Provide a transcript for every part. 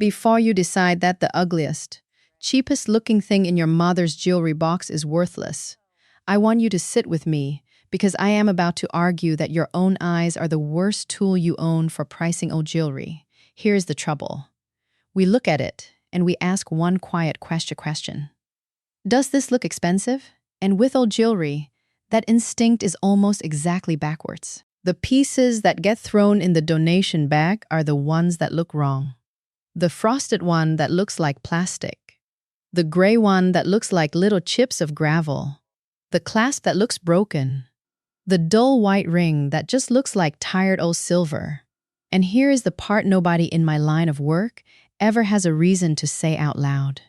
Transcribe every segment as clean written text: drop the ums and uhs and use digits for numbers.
Before you decide that the ugliest, cheapest looking thing in your mother's jewelry box is worthless, I want you to sit with me because I am about to argue that your own eyes are the worst tool you own for pricing old jewelry. Here's the trouble. We look at it and we ask one quiet question. Does this look expensive? And with old jewelry, that instinct is almost exactly backwards. The pieces that get thrown in the donation bag are the ones that look wrong. The frosted one that looks like plastic. The gray one that looks like little chips of gravel. The clasp that looks broken. The dull white ring that just looks like tired old silver. And here is the part nobody in my line of work ever has a reason to say out loud.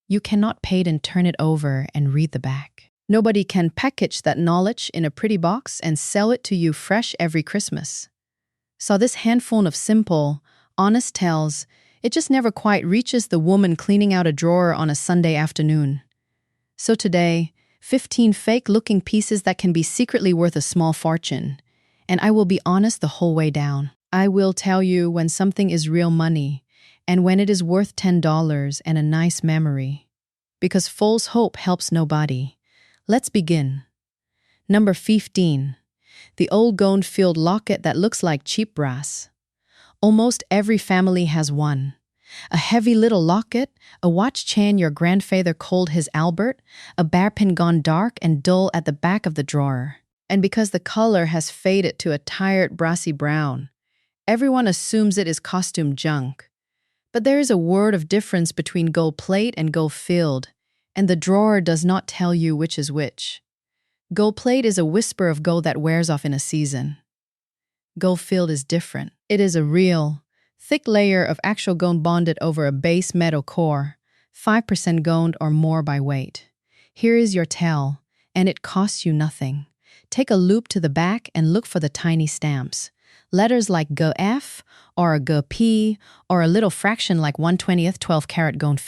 You cannot pay it and turn it over and read the back. Nobody can package that knowledge in a pretty box and sell it to you fresh every Christmas. So this handful of simple, honest tells, it just never quite reaches the woman cleaning out a drawer on a Sunday afternoon. So today, 15 fake-looking pieces that can be secretly worth a small fortune. And I will be honest the whole way down. I will tell you when something is real money and when it is worth $10 and a nice memory. Because false hope helps nobody. Let's begin. Number 15. The old gold-filled locket that looks like cheap brass. Almost every family has one. A heavy little locket, a watch chain your grandfather called his Albert, a bearpin gone dark and dull at the back of the drawer. And because the color has faded to a tired brassy brown, everyone assumes it is costume junk. But there is a word of difference between gold plate and gold filled, and the drawer does not tell you which is which. Gold plate is a whisper of gold that wears off in a season. Gold filled is different. It is a real, thick layer of actual gold bonded over a base metal core, 5% gold or more by weight. Here is your tell, and it costs you nothing. Take a loop to the back and look for the tiny stamps. Letters like GF or a GP or a little fraction like 1/20th 12-karat gold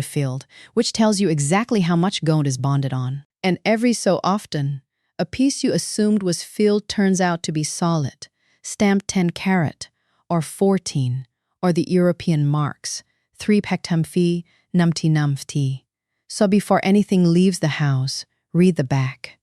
filled, which tells you exactly how much gold is bonded on. And every so often, a piece you assumed was filled turns out to be solid, stamped 10 karat, or 14, or the European marks, 3 pektamfi, numti. So before anything leaves the house, read the back.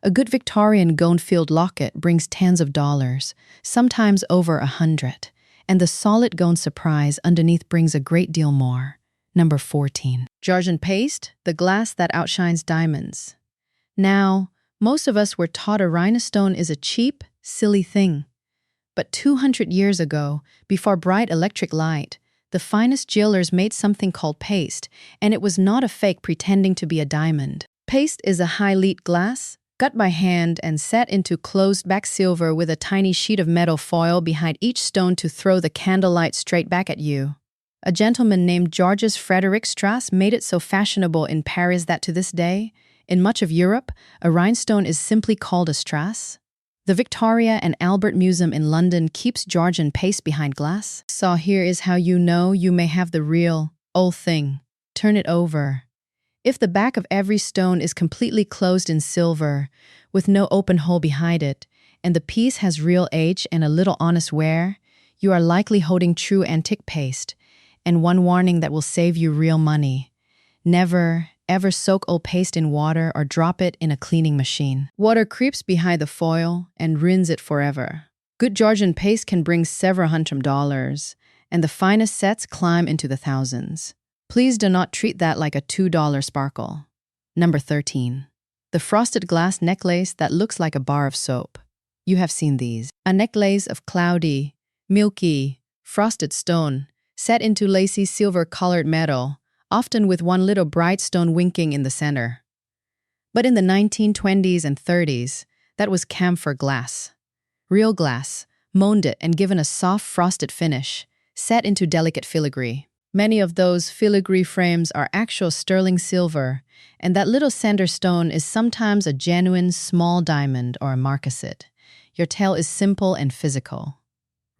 A good Victorian gold-filled locket brings tens of dollars, sometimes over 100, and the solid gold surprise underneath brings a great deal more. Number 14. Jargon paste, the glass that outshines diamonds. Now, most of us were taught a rhinestone is a cheap, silly thing. But 200 years ago, before bright electric light, the finest jewelers made something called paste, and it was not a fake pretending to be a diamond. Paste is a high-lead glass, cut by hand and set into closed-back silver with a tiny sheet of metal foil behind each stone to throw the candlelight straight back at you. A gentleman named Georges Frederick Strass made it so fashionable in Paris that to this day, in much of Europe, a rhinestone is simply called a strass. The Victoria and Albert Museum in London keeps Georgian paste behind glass. So here is how you know you may have the real, old thing. Turn it over. If the back of every stone is completely closed in silver, with no open hole behind it, and the piece has real age and a little honest wear, you are likely holding true antique paste, and one warning that will save you real money. Never, ever soak old paste in water or drop it in a cleaning machine. Water creeps behind the foil and ruins it forever. Good Georgian paste can bring several $100, and the finest sets climb into the thousands. Please do not treat that like a $2 sparkle. Number 13. The frosted glass necklace that looks like a bar of soap. You have seen these. A necklace of cloudy, milky, frosted stone, set into lacy silver-colored metal, often with one little bright stone winking in the center. But in the 1920s and 30s, that was camphor glass. Real glass, molded and given a soft frosted finish, set into delicate filigree. Many of those filigree frames are actual sterling silver, and that little center stone is sometimes a genuine small diamond or a marcasite. Your tale is simple and physical.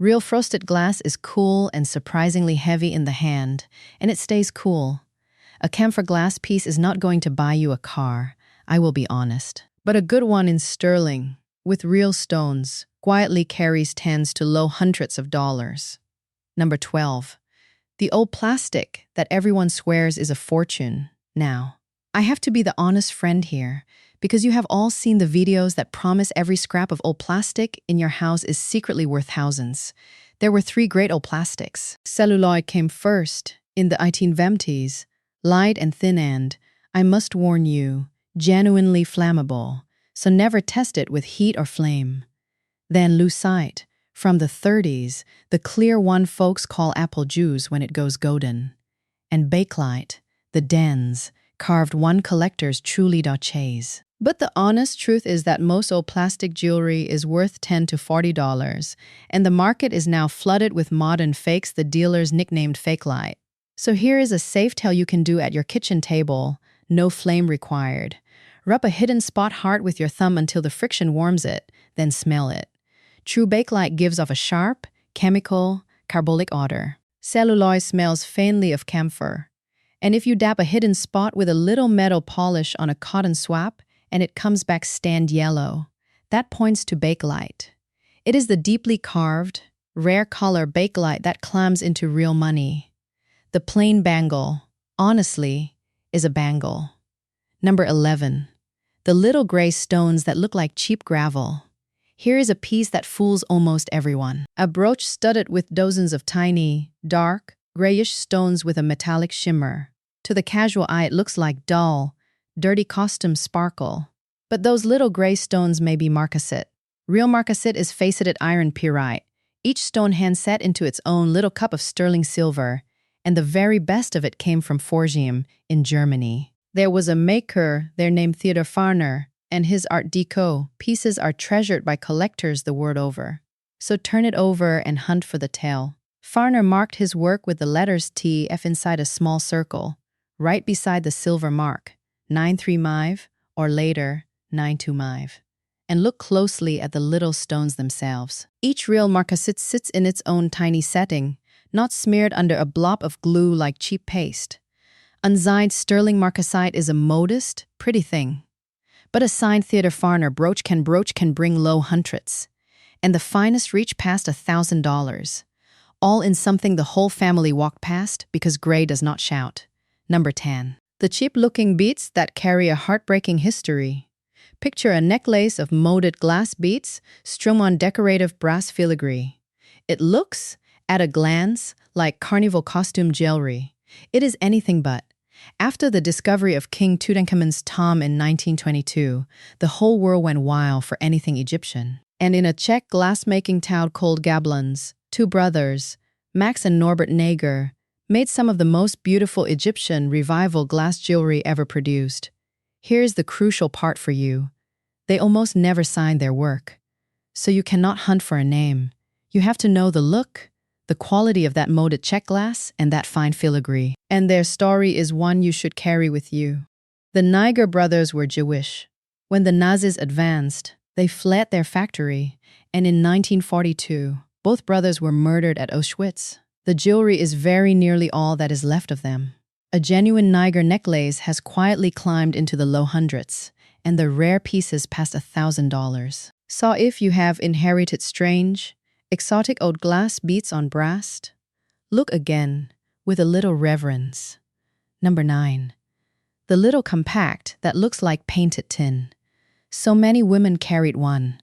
Real frosted glass is cool and surprisingly heavy in the hand, and it stays cool. A camphor glass piece is not going to buy you a car, I will be honest. But a good one in sterling, with real stones, quietly carries tens to low hundreds of dollars. Number 12. The old plastic that everyone swears is a fortune. Now, I have to be the honest friend here, because you have all seen the videos that promise every scrap of old plastic in your house is secretly worth thousands. There were three great old plastics. Celluloid came first, in the 1820s, light and thin and, I must warn you, genuinely flammable, so never test it with heat or flame. Then lucite, from the 30s, the clear one folks call apple juice when it goes golden. And bakelite, the dens, carved one collectors truly chase. But the honest truth is that most old plastic jewelry is worth $10 to $40, and the market is now flooded with modern fakes the dealers nicknamed fake light. So here is a safe tale you can do at your kitchen table, no flame required. Rub a hidden spot hard with your thumb until the friction warms it, then smell it. True bakelite gives off a sharp, chemical, carbolic odor. Celluloid smells faintly of camphor. And if you dab a hidden spot with a little metal polish on a cotton swab, and it comes back stand yellow, that points to bakelite. It is the deeply carved, rare color bakelite that climbs into real money. The plain bangle, honestly, is a bangle. Number 11. The little gray stones that look like cheap gravel. Here is a piece that fools almost everyone. A brooch studded with dozens of tiny, dark, grayish stones with a metallic shimmer. To the casual eye, it looks like dull, dirty costume sparkle. But those little gray stones may be marcasite. Real marcasite is faceted iron pyrite, each stone hand set into its own little cup of sterling silver, and the very best of it came from Forgium in Germany. There was a maker there named Theodor Farner, and his Art Deco pieces are treasured by collectors the world over. So turn it over and hunt for the tale. Farner marked his work with the letters TF inside a small circle, right beside the silver mark, 935, or later, 925. And look closely at the little stones themselves. Each real marcasite sits in its own tiny setting, not smeared under a blob of glue like cheap paste. Unsigned sterling marcasite is a modest, pretty thing. But a signed Theodor Farner brooch can bring low hundreds. And the finest reach past $1,000. All in something the whole family walked past because gray does not shout. Number 10. The cheap-looking beads that carry a heartbreaking history. Picture a necklace of molded glass beads strung on decorative brass filigree. It looks, at a glance, like carnival costume jewelry. It is anything but. After the discovery of King Tutankhamun's tomb in 1922, the whole world went wild for anything Egyptian. And in a Czech glassmaking town called Jablonec, two brothers, Max and Norbert Neiger, made some of the most beautiful Egyptian revival glass jewelry ever produced. Here's the crucial part for you. They almost never signed their work. So you cannot hunt for a name. You have to know the look, the quality of that molded Czech glass, and that fine filigree. And their story is one you should carry with you. The Neiger brothers were Jewish. When the Nazis advanced, they fled their factory, and in 1942, both brothers were murdered at Auschwitz. The jewelry is very nearly all that is left of them. A genuine Neiger necklace has quietly climbed into the low hundreds, and the rare pieces past $1,000. So if you have inherited strange, exotic old glass beads on brass, look again with a little reverence. Number 9. The little compact that looks like painted tin. So many women carried one.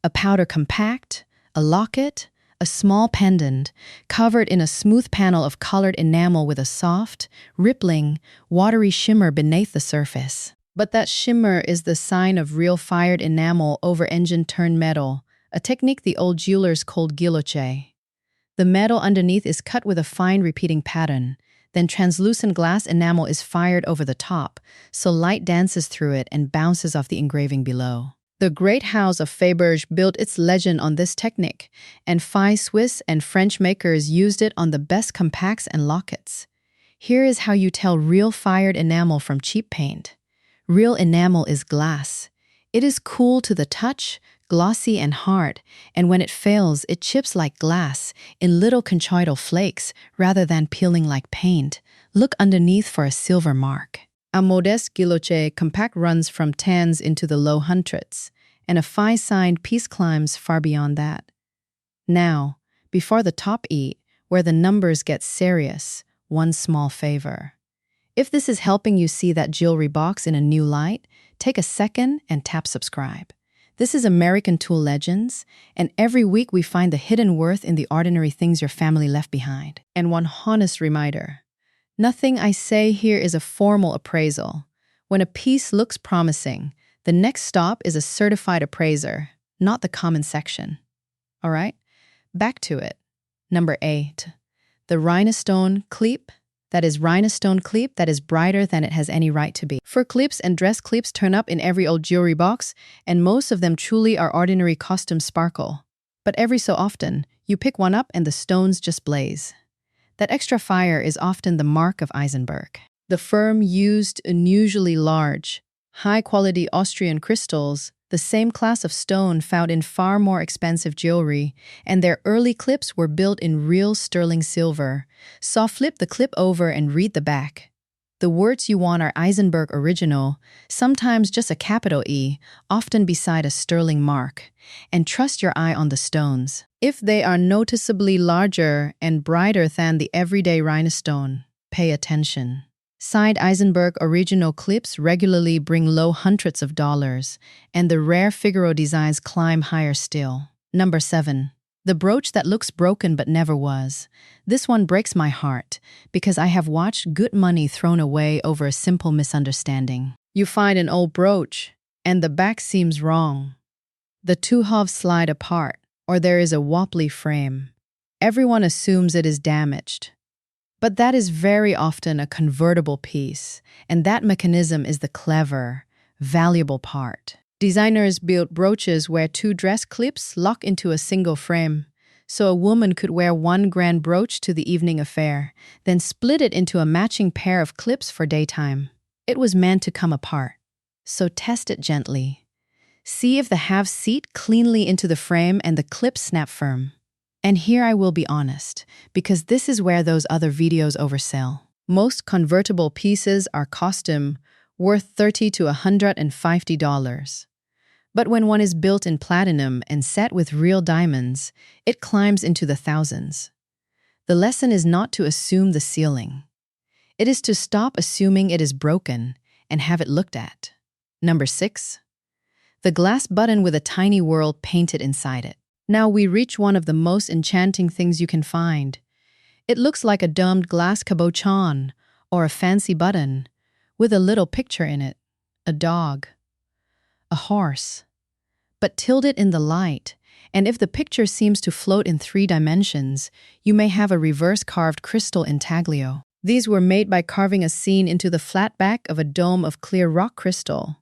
A powder compact, a locket, a small pendant, covered in a smooth panel of colored enamel with a soft, rippling, watery shimmer beneath the surface. But that shimmer is the sign of real fired enamel over engine-turned metal, a technique the old jewelers called Guilloché. The metal underneath is cut with a fine repeating pattern, then translucent glass enamel is fired over the top, so light dances through it and bounces off the engraving below. The great house of Faberge built its legend on this technique, and 5 Swiss and French makers used it on the best compacts and lockets. Here is how you tell real fired enamel from cheap paint. Real enamel is glass. It is cool to the touch, glossy and hard, and when it fails, it chips like glass in little conchoidal flakes rather than peeling like paint. Look underneath for a silver mark. A modest Guilloché compact runs from tens into the low hundreds, and a fine-signed piece climbs far beyond that. Now, before the top eat, where the numbers get serious, one small favor. If this is helping you see that jewelry box in a new light, take a second and tap subscribe. This is American Tool Legends, and every week we find the hidden worth in the ordinary things your family left behind. And one honest reminder, nothing I say here is a formal appraisal. When a piece looks promising, the next stop is a certified appraiser, not the comment section. All right, back to it. Number 8, the rhinestone clip. That is rhinestone clip that is brighter than it has any right to be. Fur clips and dress clips turn up in every old jewelry box, and most of them truly are ordinary costume sparkle. But every so often, you pick one up and the stones just blaze. That extra fire is often the mark of Eisenberg. The firm used unusually large, high-quality Austrian crystals, the same class of stone found in far more expensive jewelry, and their early clips were built in real sterling silver. So flip the clip over and read the back. The words you want are Eisenberg Original, sometimes just a capital E, often beside a sterling mark. And trust your eye on the stones. If they are noticeably larger and brighter than the everyday rhinestone, pay attention. Side Eisenberg Original clips regularly bring low hundreds of dollars, and the rare Figaro designs climb higher still. Number 7. The brooch that looks broken but never was. This one breaks my heart, because I have watched good money thrown away over a simple misunderstanding. You find an old brooch, and the back seems wrong. The two halves slide apart, or there is a wobbly frame. Everyone assumes it is damaged. But that is very often a convertible piece, and that mechanism is the clever, valuable part. Designers built brooches where two dress clips lock into a single frame, so a woman could wear one grand brooch to the evening affair, then split it into a matching pair of clips for daytime. It was meant to come apart, so test it gently. See if the halves seat cleanly into the frame and the clips snap firm. And here I will be honest, because this is where those other videos oversell. Most convertible pieces are costume, worth $30 to $150. But when one is built in platinum and set with real diamonds, it climbs into the thousands. The lesson is not to assume the ceiling. It is to stop assuming it is broken and have it looked at. Number 6. The glass button with a tiny world painted inside it. Now we reach one of the most enchanting things you can find. It looks like a domed glass cabochon or a fancy button with a little picture in it, a dog, a horse. But tilt it in the light, and if the picture seems to float in 3 dimensions, you may have a reverse-carved crystal intaglio. These were made by carving a scene into the flat back of a dome of clear rock crystal,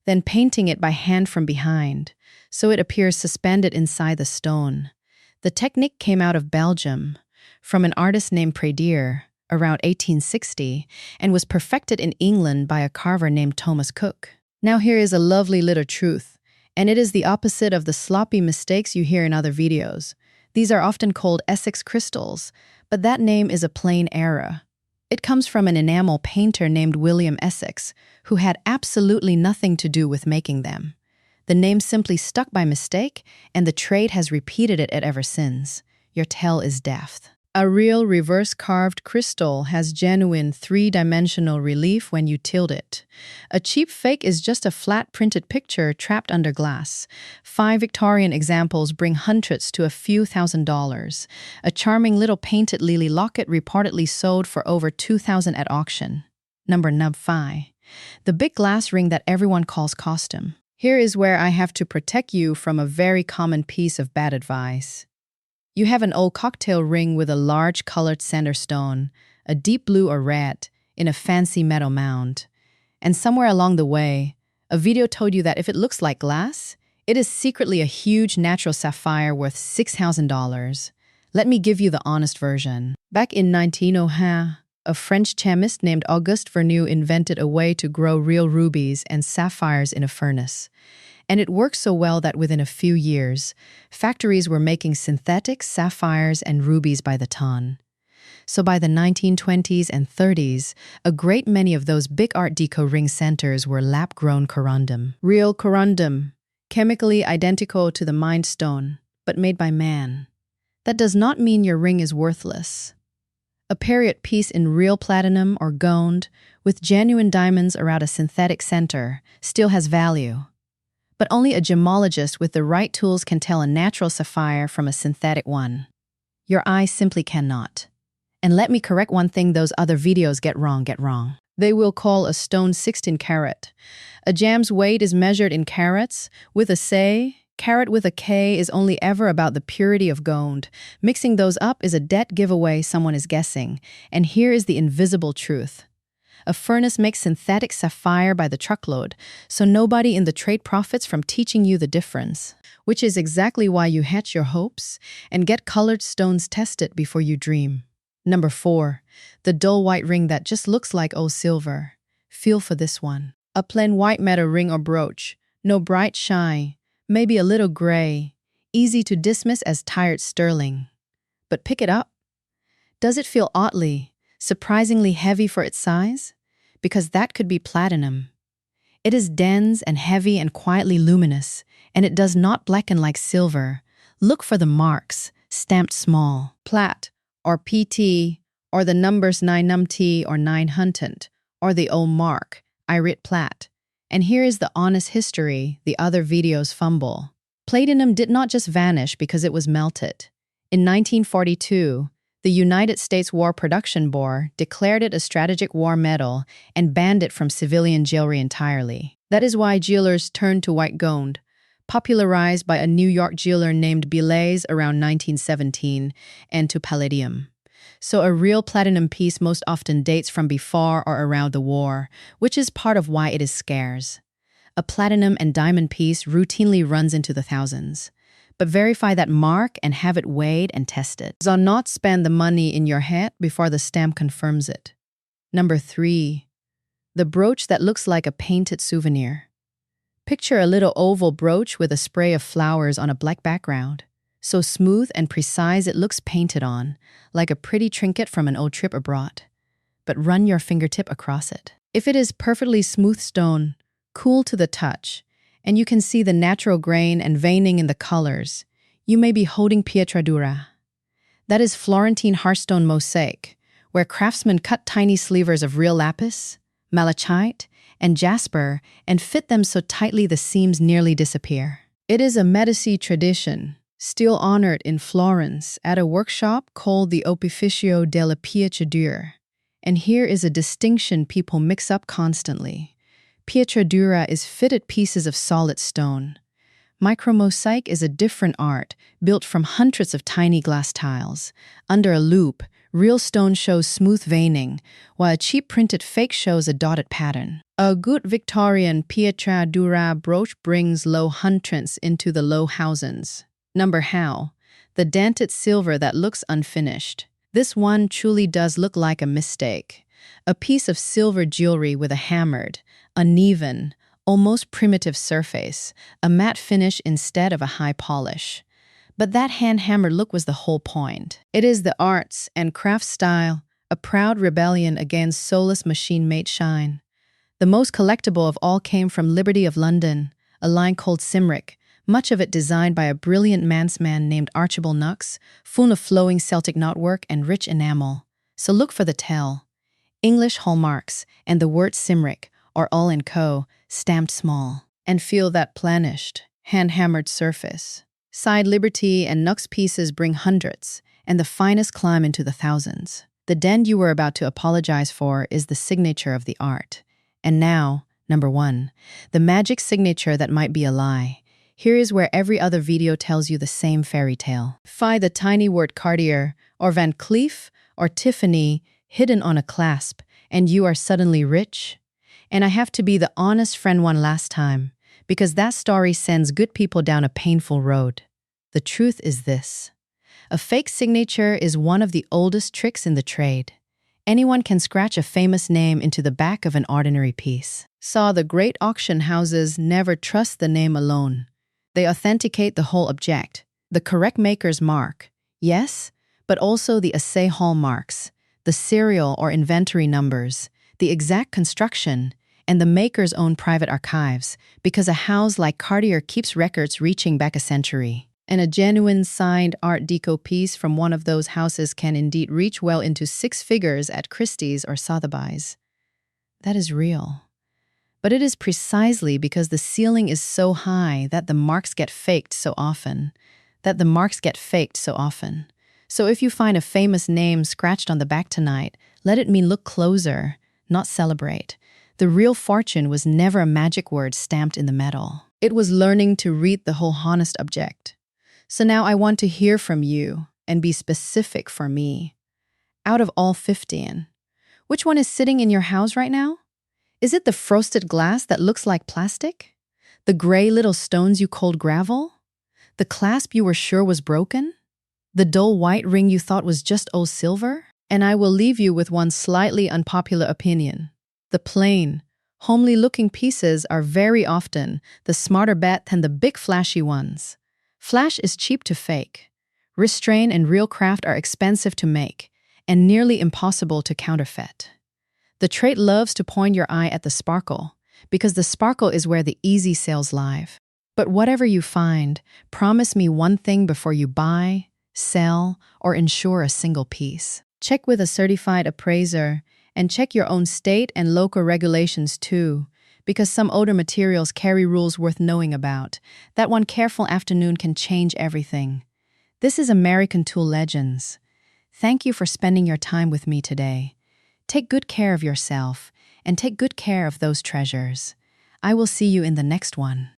then painting it by hand from behind, so it appears suspended inside the stone. The technique came out of Belgium, from an artist named Pietra, around 1860, and was perfected in England by a carver named Thomas Cook. Now here is a lovely little truth, and it is the opposite of the sloppy mistakes you hear in other videos. These are often called Essex crystals, but that name is a plain error. It comes from an enamel painter named William Essex, who had absolutely nothing to do with making them. The name simply stuck by mistake, and the trade has repeated it ever since. Your tale is deaf. A real reverse-carved crystal has genuine 3-dimensional relief when you tilt it. A cheap fake is just a flat printed picture trapped under glass. 5 Victorian examples bring hundreds to a few $1,000s. A charming little painted lily locket reportedly sold for over $2,000 at auction. Number 5. The big glass ring that everyone calls costume. Here is where I have to protect you from a very common piece of bad advice. You have an old cocktail ring with a large colored center stone, a deep blue or red, in a fancy metal mound. And somewhere along the way, a video told you that if it looks like glass, it is secretly a huge natural sapphire worth $6,000. Let me give you the honest version. Back in 1901, a French chemist named Auguste Vernet invented a way to grow real rubies and sapphires in a furnace. And it worked so well that within a few years, factories were making synthetic sapphires and rubies by the ton. So by the 1920s and 30s, a great many of those big Art Deco ring centers were lab-grown corundum. Real corundum, chemically identical to the mined stone, but made by man. That does not mean your ring is worthless. A period piece in real platinum or gold, with genuine diamonds around a synthetic center, still has value. But only a gemologist with the right tools can tell a natural sapphire from a synthetic one. Your eye simply cannot. And let me correct one thing those other videos get wrong. They will call a stone 16 carat. A gem's weight is measured in carats, with a say. Carat with a K is only ever about the purity of gold. Mixing those up is a dead giveaway someone is guessing. And here is the invisible truth. A furnace makes synthetic sapphire by the truckload, so nobody in the trade profits from teaching you the difference. Which is exactly why you hatch your hopes and get colored stones tested before you dream. Number 4. The dull white ring that just looks like old silver. Feel for this one. A plain white metal ring or brooch. No bright shine. Maybe a little gray, easy to dismiss as tired sterling. But pick it up. Does it feel oddly, surprisingly heavy for its size? Because that could be platinum. It is dense and heavy and quietly luminous, and it does not blacken like silver. Look for the marks, stamped small. Plat, or PT, or the numbers 9NT or 900, or the old mark, I writ plat. And here is the honest history the other videos fumble. Platinum did not just vanish because it was melted. In 1942, the United States War Production Board declared it a strategic war metal and banned it from civilian jewelry entirely. That is why jewelers turned to white gold, popularized by a New York jeweler named Guilloché around 1917, and to palladium. So a real platinum piece most often dates from before or around the war, which is part of why it is scarce. A platinum and diamond piece routinely runs into the thousands. But verify that mark and have it weighed and tested. Do not spend the money in your head before the stamp confirms it. Number 3. The brooch that looks like a painted souvenir. Picture a little oval brooch with a spray of flowers on a black background. So smooth and precise it looks painted on, like a pretty trinket from an old trip abroad. But run your fingertip across it. If it is perfectly smooth stone, cool to the touch, and you can see the natural grain and veining in the colors, you may be holding Pietra dura. That is Florentine hearthstone mosaic, where craftsmen cut tiny slivers of real lapis, malachite, and jasper and fit them so tightly the seams nearly disappear. It is a Medici tradition, still honored in Florence at a workshop called the Opificio della Pietra dura. And here is a distinction people mix up constantly. Pietra dura is fitted pieces of solid stone. Micromosaic is a different art, built from hundreds of tiny glass tiles. Under a loupe, real stone shows smooth veining, while a cheap printed fake shows a dotted pattern. A good Victorian Pietra dura brooch brings low hundreds into the low thousands. Number how? The dented silver that looks unfinished. This one truly does look like a mistake. A piece of silver jewelry with a hammered, uneven, almost primitive surface, a matte finish instead of a high polish. But that hand-hammered look was the whole point. It is the arts and craft style, a proud rebellion against soulless machine-made shine. The most collectible of all came from Liberty of London, a line called Cymric, much of it designed by a brilliant manxman named Archibald Nux, full of flowing Celtic knotwork and rich enamel. So look for the tell. English hallmarks and the word Cymric, or all in co, stamped small. And feel that planished, hand-hammered surface. Side Liberty and Nux pieces bring hundreds, and the finest climb into the thousands. The dent you were about to apologize for is the signature of the art. And now, number 1, the magic signature that might be a lie. Here is where every other video tells you the same fairy tale. Find the tiny word Cartier, or Van Cleef, or Tiffany hidden on a clasp, and you are suddenly rich. And I have to be the honest friend one last time, because that story sends good people down a painful road. The truth is this. A fake signature is one of the oldest tricks in the trade. Anyone can scratch a famous name into the back of an ordinary piece. Saw the great auction houses never trust the name alone. They authenticate the whole object, the correct maker's mark, yes, but also the assay hallmarks, the serial or inventory numbers, the exact construction, and the maker's own private archives, because a house like Cartier keeps records reaching back a century. And a genuine signed Art Deco piece from one of those houses can indeed reach well into six figures at Christie's or Sotheby's. That is real. But it is precisely because the ceiling is so high that the marks get faked so often. So if you find a famous name scratched on the back tonight, let it mean look closer, not celebrate. The real fortune was never a magic word stamped in the metal. It was learning to read the whole honest object. So now I want to hear from you and be specific for me. Out of all 15, which one is sitting in your house right now? Is it the frosted glass that looks like plastic? The gray little stones you called gravel? The clasp you were sure was broken? The dull white ring you thought was just old silver? And I will leave you with one slightly unpopular opinion. The plain, homely-looking pieces are very often the smarter bet than the big flashy ones. Flash is cheap to fake. Restraint and real craft are expensive to make, and nearly impossible to counterfeit. The trade loves to point your eye at the sparkle, because the sparkle is where the easy sales live. But whatever you find, promise me one thing before you buy, sell, or insure a single piece. Check with a certified appraiser, and check your own state and local regulations too, because some older materials carry rules worth knowing about. That one careful afternoon can change everything. This is American Tool Legends. Thank you for spending your time with me today. Take good care of yourself, and take good care of those treasures. I will see you in the next one.